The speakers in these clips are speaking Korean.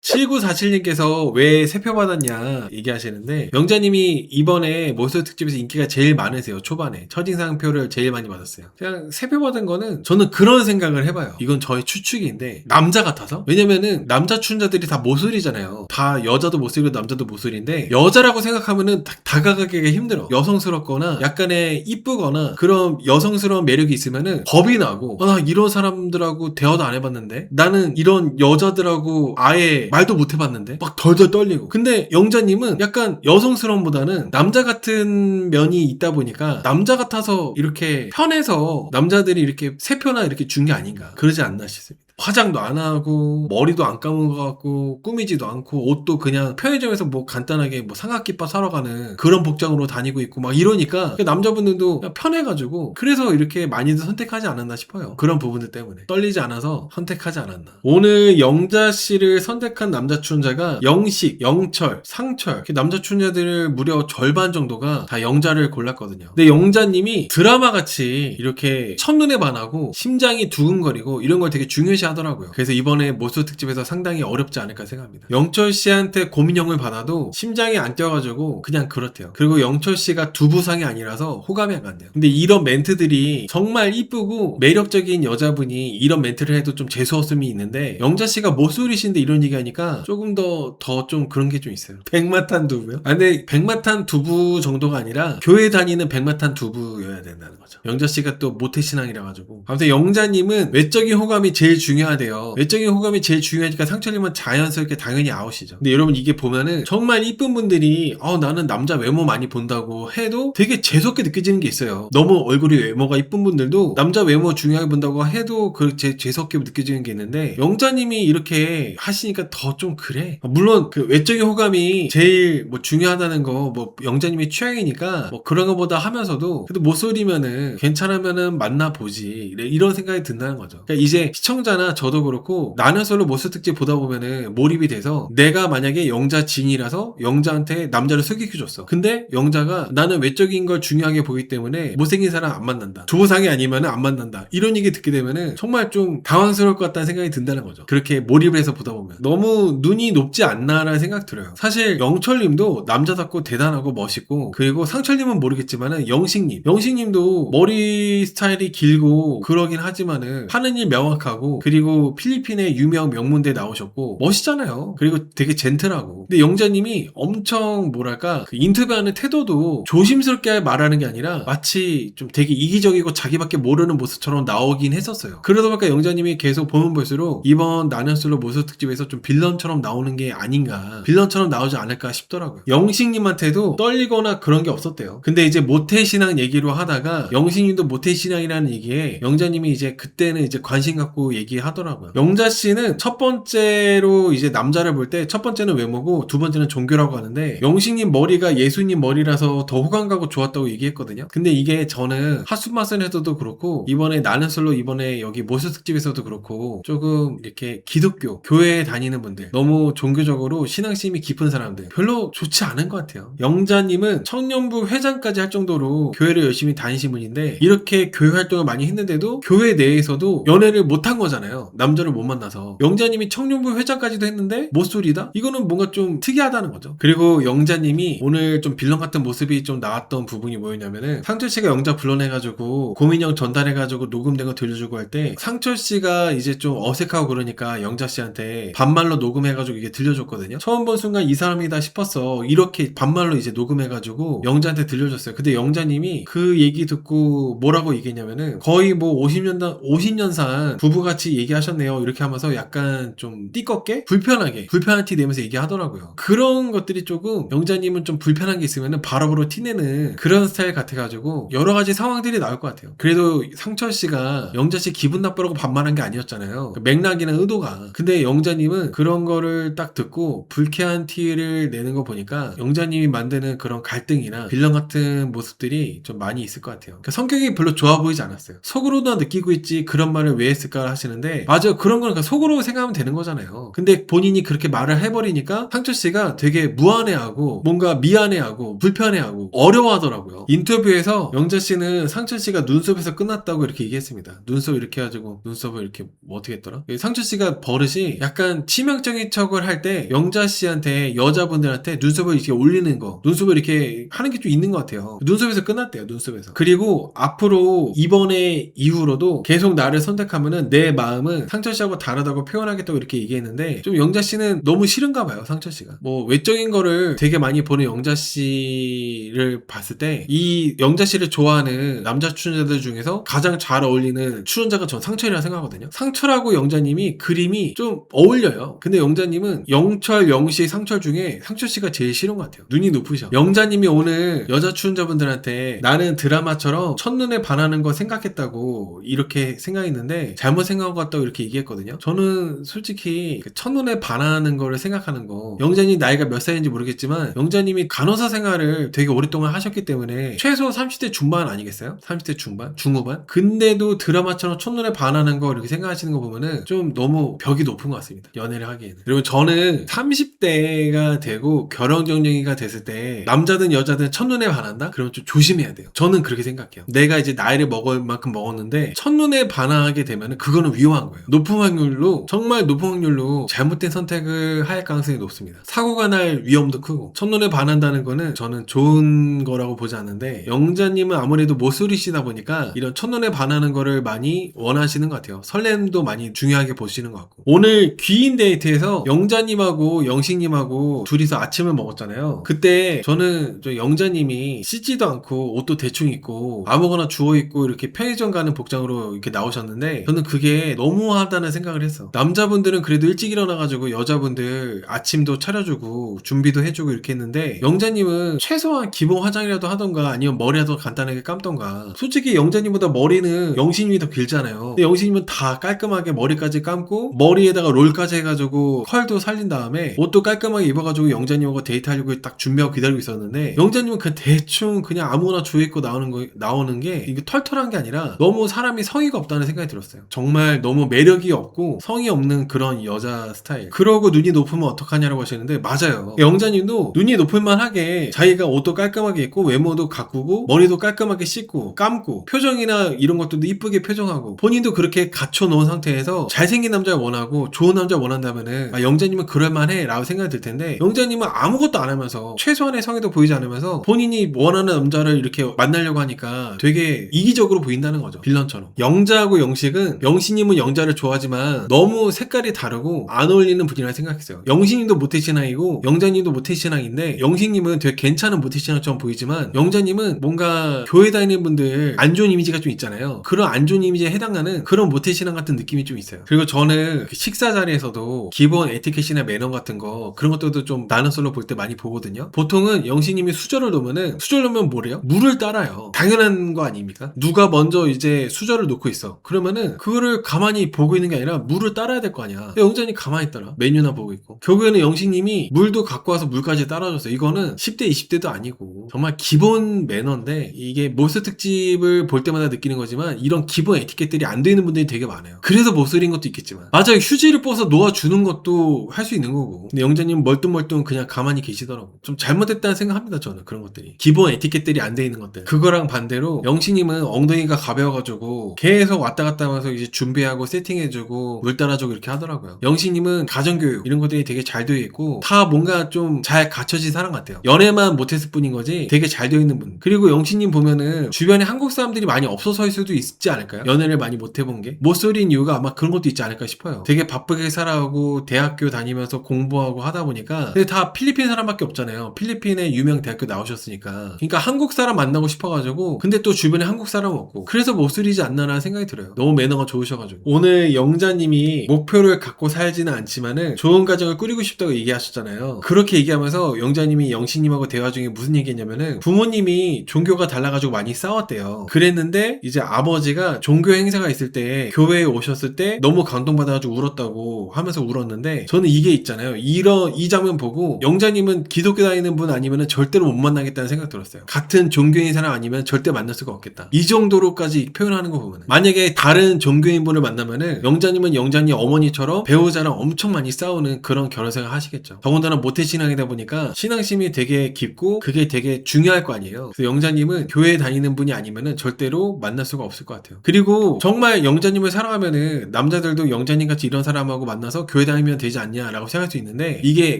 7947님께서 왜 세표 받았냐 얘기하시는데, 영자님이 이번에 모쏠 특집에서 인기가 제일 많으세요. 초반에 첫인상표를 제일 많이 받았어요. 그냥 세표 받은 거는 저는 그런 생각을 해봐요. 이건 저의 추측인데, 남자 같아서? 왜냐면은 남자 출연자들이 다 모쏠이잖아요. 다 여자도 모쏠이고 남자도 모쏠인데, 여자라고 생각하면은 다가가기가 힘들어. 여성스럽거나 약간의 이쁘거나 그런 여성스러운 매력이 있으면은 겁이 나고, 나 이런 사람들하고 대화도 안 해봤는데, 나는 이런 여자들하고 아예 말도 못 해봤는데 막 덜덜 떨리고. 근데 영자님은 약간 여성스러움보다는 남자 같은 면이 있다 보니까 남자 같아서 이렇게 편해서 남자들이 이렇게 세표나 이렇게 준 게 아닌가, 그러지 않나 싶습니다. 화장도 안 하고 머리도 안 감은 것 같고 꾸미지도 않고 옷도 그냥 편의점에서 뭐 간단하게 뭐 삼각김밥 사러 가는 그런 복장으로 다니고 있고 막 이러니까 남자분들도 그냥 편해가지고 그래서 이렇게 많이들 선택하지 않았나 싶어요. 그런 부분들 때문에 떨리지 않아서 선택하지 않았나. 오늘 영자 씨를 선택한 남자 출연자가 영식, 영철, 상철, 이렇게 남자 출연자들 무려 절반 정도가 다 영자를 골랐거든요. 근데 영자님이 드라마같이 이렇게 첫눈에 반하고 심장이 두근거리고 이런 걸 되게 중요시 하더라고요. 그래서 이번에 모쏠 특집에서 상당히 어렵지 않을까 생각합니다. 영철 씨한테 고민형을 받아도 심장이 안 뛰어가지고 그냥 그렇대요. 그리고 영철 씨가 두부상이 아니라서 호감이 안 간대요. 근데 이런 멘트들이 정말 이쁘고 매력적인 여자분이 이런 멘트를 해도 좀 재수없음이 있는데, 영자 씨가 모쏠이신데 이런 얘기하니까 조금 더 좀 그런 게 좀 있어요. 백마탄 두부요? 근데 백마탄 두부 정도가 아니라 교회 다니는 백마탄 두부여야 된다는 거죠. 영자 씨가 또 모태신앙이라 가지고. 아무튼 영자님은 외적인 호감이 제일 중요하대요. 외적인 호감이 제일 중요하니까 상철님은 자연스럽게 당연히 아웃이죠. 근데 여러분 이게 보면은 정말 이쁜 분들이 나는 남자 외모 많이 본다고 해도 되게 재수없게 느껴지는 게 있어요. 너무 얼굴이 외모가 이쁜 분들도 남자 외모 중요하게 본다고 해도 재수없게 느껴지는 게 있는데, 영자님이 이렇게 하시니까 더 좀 그래. 물론 그 외적인 호감이 제일 뭐 중요하다는 거 뭐 영자님의 취향이니까 뭐 그런 거보다 하면서도 그래도 모쏠이면은 괜찮으면은 만나보지, 이런 생각이 든다는 거죠. 그러니까 이제 시청자나 저도 그렇고 나는 솔로 모쏠 특집 보다 보면은 몰입이 돼서, 내가 만약에 영자 진이라서 영자한테 남자를 소개해줬어. 근데 영자가 나는 외적인 걸 중요하게 보기 때문에 못생긴 사람 안 만난다, 두부상이 아니면은 안 만난다, 이런 얘기 듣게 되면은 정말 좀 당황스러울 것 같다는 생각이 든다는 거죠. 그렇게 몰입을 해서 보다 보면 너무 눈이 높지 않나라는 생각 들어요. 사실 영철님도 남자답고 대단하고 멋있고, 그리고 상철님은 모르겠지만은 영식님도 머리 스타일이 길고 그러긴 하지만은 하는 일 명확하고, 그리고 필리핀의 유명 명문대 나오셨고 멋있잖아요. 그리고 되게 젠틀하고. 근데 영자님이 엄청 뭐랄까, 그 인터뷰하는 태도도 조심스럽게 말하는 게 아니라 마치 좀 되게 이기적이고 자기밖에 모르는 모습처럼 나오긴 했었어요. 그러다 보니까 영자님이 계속 보면 볼수록 이번 나는 솔로 모쏠 특집에서 좀 빌런처럼 나오는 게 아닌가, 빌런처럼 나오지 않을까 싶더라고요. 영식님한테도 떨리거나 그런 게 없었대요. 근데 이제 모태신앙 얘기로 하다가 영식님도 모태신앙이라는 얘기에 영자님이 이제 그때는 이제 관심 갖고 얘기하더라고요. 영자 씨는 첫 번째로 이제 남자를 볼 때 첫 번째는 외모고 두 번째는 종교라고 하는데, 영식님 머리가 예수님 머리라서 더 호감 가고 좋았다고 얘기했거든요. 근데 이게 저는 핫순마선에서도 그렇고 이번에 나는 솔로 이번에 여기 모쏠 특집에서도 그렇고 조금 이렇게 기독교 교회에 다니는 분들, 너무 종교적으로 신앙심이 깊은 사람들 별로 좋지 않은 것 같아요. 영자님은 청년부 회장까지 할 정도로 교회를 열심히 다니신 분인데, 이렇게 교회 활동을 많이 했는데도 교회 내에서도 연애를 못한 거잖아요. 남자를 못 만나서. 영자님이 청년부 회장까지도 했는데 모쏠이다? 이거는 뭔가 좀 특이하다는 거죠. 그리고 영자님이 오늘 좀 빌런 같은 모습이 좀 나왔던 부분이 뭐였냐면은, 상철씨가 영자 불러내가지고 고민형 전달해가지고 녹음된 거 들려주고 할 때 상철씨가 이제 좀 어색하고 그러니까 영자씨한테 반말로 녹음해가지고 이게 들려줬거든요. 처음 본 순간 이 사람이다 싶었어, 이렇게 반말로 이제 녹음해가지고 영자한테 들려줬어요. 근데 영자님이 그 얘기 듣고 뭐라고 얘기했냐면은, 거의 뭐 50년 산 부부같이 얘기하셨네요, 이렇게 하면서 약간 좀 띠껍게 불편한 티 내면서 얘기하더라고요. 그런 것들이 조금 영자님은 좀 불편한 게 있으면은 바로바로 티내는 그런 스타일 같아가지고 여러 가지 상황들이 나올 것 같아요. 그래도 상철씨가 영자씨 기분 나쁘라고 반말한 게 아니었잖아요. 그 맥락이나 의도가. 근데 영자님은 그런 거를 딱 듣고 불쾌한 티를 내는 거 보니까 영자님이 만드는 그런 갈등이나 빌런 같은 모습들이 좀 많이 있을 것 같아요. 그러니까 성격이 별로 좋아 보이지 않았어요. 속으로나 느끼고 있지 그런 말을 왜 했을까 하시는데, 하는데 맞아요. 그런 거는 속으로 생각하면 되는 거잖아요. 근데 본인이 그렇게 말을 해버리니까 상철씨가 되게 무안해하고 뭔가 미안해하고 불편해하고 어려워하더라고요. 인터뷰에서 영자씨는 상철씨가 눈썹에서 끝났다고 이렇게 얘기했습니다. 눈썹 이렇게 해가지고 눈썹을 이렇게 뭐 어떻게 했더라? 상철씨가 버릇이 약간 치명적인 척을 할 때 영자씨한테 여자분들한테 눈썹을 이렇게 올리는 거 눈썹을 이렇게 하는 게 좀 있는 것 같아요. 눈썹에서 끝났대요. 눈썹에서. 그리고 앞으로 이번에 이후로도 계속 나를 선택하면은 내 마음은 상철씨하고 다르다고 표현하겠다고 이렇게 얘기했는데 좀 영자씨는 너무 싫은가 봐요. 상철씨가 뭐 외적인 거를 되게 많이 보는 영자씨를 봤을 때 이 영자씨를 좋아하는 남자 출연자들 중에서 가장 잘 어울리는 출연자가 전 상철이라 생각하거든요. 상철하고 영자님이 그림이 좀 어울려요. 근데 영자님은 영철, 영시, 상철 중에 상철씨가 제일 싫은 것 같아요. 눈이 높으셔. 영자님이 오늘 여자 출연자분들한테 나는 드라마처럼 첫눈에 반하는 거 생각했다고 이렇게 생각했는데 잘못 생각한 것 같다고 이렇게 얘기했거든요. 저는 솔직히 첫눈에 반하는 거를 생각하는 거 영자님 나이가 몇 살인지 모르겠지만 영자님이 간호사 생활을 되게 오랫동안 하셨기 때문에 최소 30대 중반 아니겠어요? 30대 중반? 중후반? 근데도 드라마처럼 첫눈에 반하는 거 이렇게 생각하시는 거 보면은 좀 너무 벽이 높은 것 같습니다. 연애를 하기에는. 그리고 저는 30대가 되고 결혼정령이가 됐을 때 남자든 여자든 첫눈에 반한다? 그러면 좀 조심해야 돼요. 저는 그렇게 생각해요. 내가 이제 나이를 먹을 만큼 먹었는데 첫눈에 반하게 되면은 그거는 위험한 거예요. 높은 확률로 정말 높은 확률로 잘못된 선택을 할 가능성이 높습니다. 사고가 날 위험도 크고 첫눈에 반한다는 거는 저는 좋은 거라고 보지 않는데 영자님은 아무래도 모쏠이시다 보니까 이런 첫눈에 반하는 거를 많이 원하시는 것 같아요. 설렘도 많이 중요하게 보시는 것 같고 오늘 귀인 데이트에서 영자님하고 영식님하고 둘이서 아침을 먹었잖아요. 그때 저는 저 영자님이 씻지도 않고 옷도 대충 입고 아무거나 주워 입고 이렇게 편의점 가는 복장으로 이렇게 나오셨는데 저는 그게 너무하다는 생각을 했어. 남자분들은 그래도 일찍 일어나가지고 여자분들 아침도 차려주고 준비도 해주고 이렇게 했는데 영자님은 최소한 기본 화장이라도 하던가 아니면 머리라도 간단하게 감던가. 솔직히 영자님보다 머리는 영신님이 더 길잖아요. 근데 영신님은 다 깔끔하게 머리까지 감고 머리에다가 롤까지 해가지고 컬도 살린 다음에 옷도 깔끔하게 입어가지고 영자님하고 데이트하려고 딱 준비하고 기다리고 있었는데 영자님은 그냥 대충 그냥 아무거나 주워 입고 나오는 게 이게 털털한 게 아니라 너무 사람이 성의가 없다는 생각이 들었어요. 정말 너무 매력이 없고 성의 없는 그런 여자 스타일. 그러고 눈이 높으면 어떡하냐라고 하시는데 맞아요. 영자님도 눈이 높을만 하게 자기가 옷도 깔끔하게 입고 외모도 가꾸고 머리도 깔끔하게 씻고 감고 표정이나 이런 것들도 이쁘게 표정하고 본인도 그렇게 갖춰놓은 상태에서 잘생긴 남자 원하고 좋은 남자 원한다면은 영자님은 그럴만해 라고 생각이 들 텐데 영자님은 아무것도 안 하면서 최소한의 성의도 보이지 않으면서 본인이 원하는 남자를 이렇게 만나려고 하니까 되게 이기적으로 보인다는 거죠. 빌런처럼. 영자하고 영식은 영신님은 영자를 좋아하지만 너무 색깔이 다르고 안 어울리는 분이라 생각했어요. 영신님도 모태신앙이고 영자님도 모태신앙인데 영식님은 되게 괜찮은 모태신앙처럼 보이지만 영자님은 뭔가 교회 다니는 분들 안 좋은 이미지가 좀 있잖아요. 그런 안 좋은 이미지에 해당하는 그런 모태신앙 같은 느낌이 좀 있어요. 그리고 저는 식사 자리에서도 기본 에티켓이나 매너 같은 거 그런 것들도 좀 나는 솔로 볼 때 많이 보거든요. 보통은 영식님이 수저를 놓으면은 수저를 놓으면 뭐래요? 물을 따라요. 당연한 거 아닙니까? 누가 먼저 이제 수저를 놓고 있어. 그러면은 그거를 가만히 보고 있는 게 아니라 물을 따라야 될 거 아니야. 영자님 가만히 있더라. 메뉴나 보고 있고. 결국에는 영식님이 물도 갖고 와서 물까지 따라줬어요. 이거는 10대 20대도 아니고 정말 기본 매너인데 이게 모쏠 특집을 볼 때마다 느끼는 거지만 이런 기본 에티켓들이 안 되는 분들이 되게 많아요. 그래서 모쏠인 것도 있겠지만 맞아요. 휴지를 뽑아서 놓아주는 것도 할 수 있는 거고 근데 영자님 멀뚱멀뚱 그냥 가만히 계시더라고. 좀 잘못됐다는 생각합니다. 저는 그런 것들이 기본 에티켓들이 안 돼 있는 것들. 그거랑 반대로 영식님은 엉덩이가 가벼워가지고 계속 왔다 갔다 하면서 이제 준비하고 세팅해주고 물 따라주고 이렇게 하더라고요. 영식님은 가정교육 이런 것들이 되게 잘 되어 있고 다 뭔가 좀 잘 갖춰진 사람 같아요. 연애만 못했을 뿐인 거지 되게 잘 되어 있는 분. 그리고 영식님 보면은 주변에 한국 사람들이 많이 없어서일 수도 있지 않을까요? 연애를 많이 못해본 게 모쏠인 이유가 아마 그런 것도 있지 않을까 싶어요. 되게 바쁘게 살아오고 대학교 다니면서 공부하고 하다 보니까 근데 다 필리핀 사람밖에 없잖아요. 필리핀의 유명 대학교 나오셨으니까. 그러니까 한국 사람 만나고 싶어가지고 근데 또 주변에 한국 사람 없고 그래서 모쏠이지 않나라는 생각이 들어요. 너무 매너가 좋으셔가지고 오늘 영자님이 목표를 갖고 살지는 않지만은 좋은 가정을 꾸리고 싶다고 얘기하셨잖아요. 그렇게 얘기하면서 영자님이 영식님하고 대화 중에 무슨 얘기했냐면은 부모님이 종교가 달라가지고 많이 싸웠대요. 그랬는데 이제 아버지가 종교 행사가 있을 때 교회에 오셨을 때 너무 감동받아가지고 울었다고 하면서 울었는데 저는 이게 있잖아요. 이 장면 보고 영자님은 기독교 다니는 분 아니면은 절대로 못 만나겠다는 생각 들었어요. 같은 종교인 사람 아니면 절대 만날 수가 없겠다. 이 정도로까지 표현하는 거 보면 만약에 다른 종교인 분을 만나 만나면은 영자님은 영자님 어머니처럼 배우자랑 엄청 많이 싸우는 그런 결혼 생활 하시겠죠. 더군다나 모태신앙이다 보니까 신앙심이 되게 깊고 그게 되게 중요할 거 아니에요. 그래서 영자님은 교회 다니는 분이 아니면은 절대로 만날 수가 없을 것 같아요. 그리고 정말 영자님을 사랑하면은 남자들도 영자님 같이 이런 사람하고 만나서 교회 다니면 되지 않냐라고 생각할 수 있는데 이게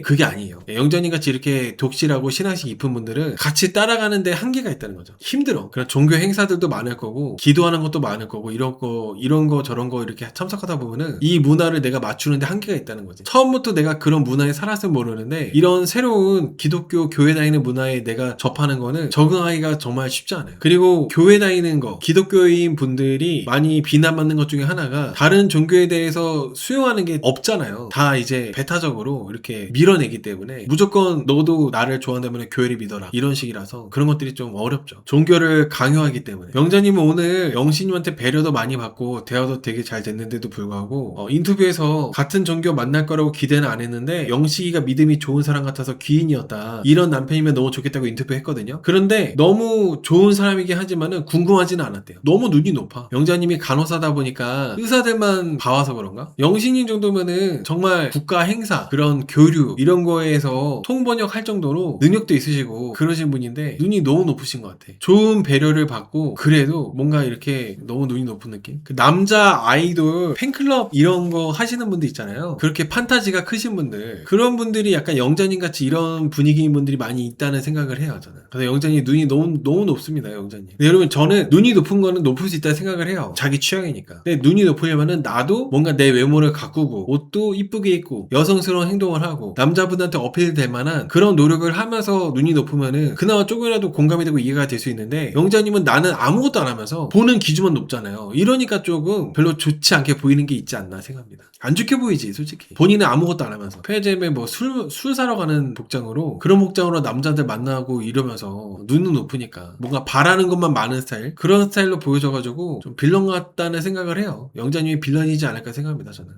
그게 아니에요. 영자님 같이 이렇게 독실하고 신앙심 깊은 분들은 같이 따라가는데 한계가 있다는 거죠. 힘들어. 그런 종교 행사들도 많을 거고 기도하는 것도 많을 거고 이런 거 저런 거 이렇게 참석하다 보면은 이 문화를 내가 맞추는데 한계가 있다는 거지. 처음부터 내가 그런 문화에 살았으면 모르는데 이런 새로운 기독교 교회 다니는 문화에 내가 접하는 거는 적응하기가 정말 쉽지 않아요. 그리고 교회 다니는 거 기독교인 분들이 많이 비난받는 것 중에 하나가 다른 종교에 대해서 수용하는 게 없잖아요. 다 이제 배타적으로 이렇게 밀어내기 때문에 무조건 너도 나를 좋아한다면 교회를 믿어라 이런 식이라서 그런 것들이 좀 어렵죠. 종교를 강요하기 때문에. 영자님은 오늘 영신님한테 배려도 많이 받고 대화도 되게 잘 됐는데도 불구하고 인터뷰에서 같은 종교 만날 거라고 기대는 안 했는데 영식이가 믿음이 좋은 사람 같아서 귀인이었다. 이런 남편이면 너무 좋겠다고 인터뷰 했거든요. 그런데 너무 좋은 사람이긴 하지만은 궁금하지는 않았대요. 너무 눈이 높아. 영자님이 간호사다 보니까 의사들만 봐와서 그런가? 영신님 정도면은 정말 국가 행사 그런 교류 이런 거에서 통번역 할 정도로 능력도 있으시고 그러신 분인데 눈이 너무 높으신 것 같아. 좋은 배려를 받고 그래도 뭔가 이렇게 너무 눈이 높은 느낌? 그 남자 아이돌 팬클럽 이런 거 하시는 분들 있잖아요. 그렇게 판타지가 크신 분들 그런 분들이 약간 영자님 같이 이런 분위기인 분들이 많이 있다는 생각을 해요 저는. 그래서 영자님 눈이 너무 높습니다 영자님. 근데 여러분 저는 눈이 높은 거는 높을 수 있다고 생각을 해요. 자기 취향이니까. 근데 눈이 높으려면은 나도 뭔가 내 외모를 가꾸고 옷도 이쁘게 입고 여성스러운 행동을 하고 남자분한테 어필될 만한 그런 노력을 하면서 눈이 높으면은 그나마 조금이라도 공감이 되고 이해가 될 수 있는데 영자님은 나는 아무것도 안 하면서 보는 기준만 높잖아요. 이러니까 조금 별로 좋지 않게 보이는 게 있지 않나 생각합니다. 안 좋게 보이지 솔직히. 본인은 아무것도 안 하면서 편의점에 뭐 술 사러 가는 복장으로 그런 복장으로 남자들 만나고 이러면서 눈은 높으니까 뭔가 바라는 것만 많은 스타일 그런 스타일로 보여져가지고 좀 빌런 같다는 생각을 해요. 영자님이 빌런이지 않을까 생각합니다 저는.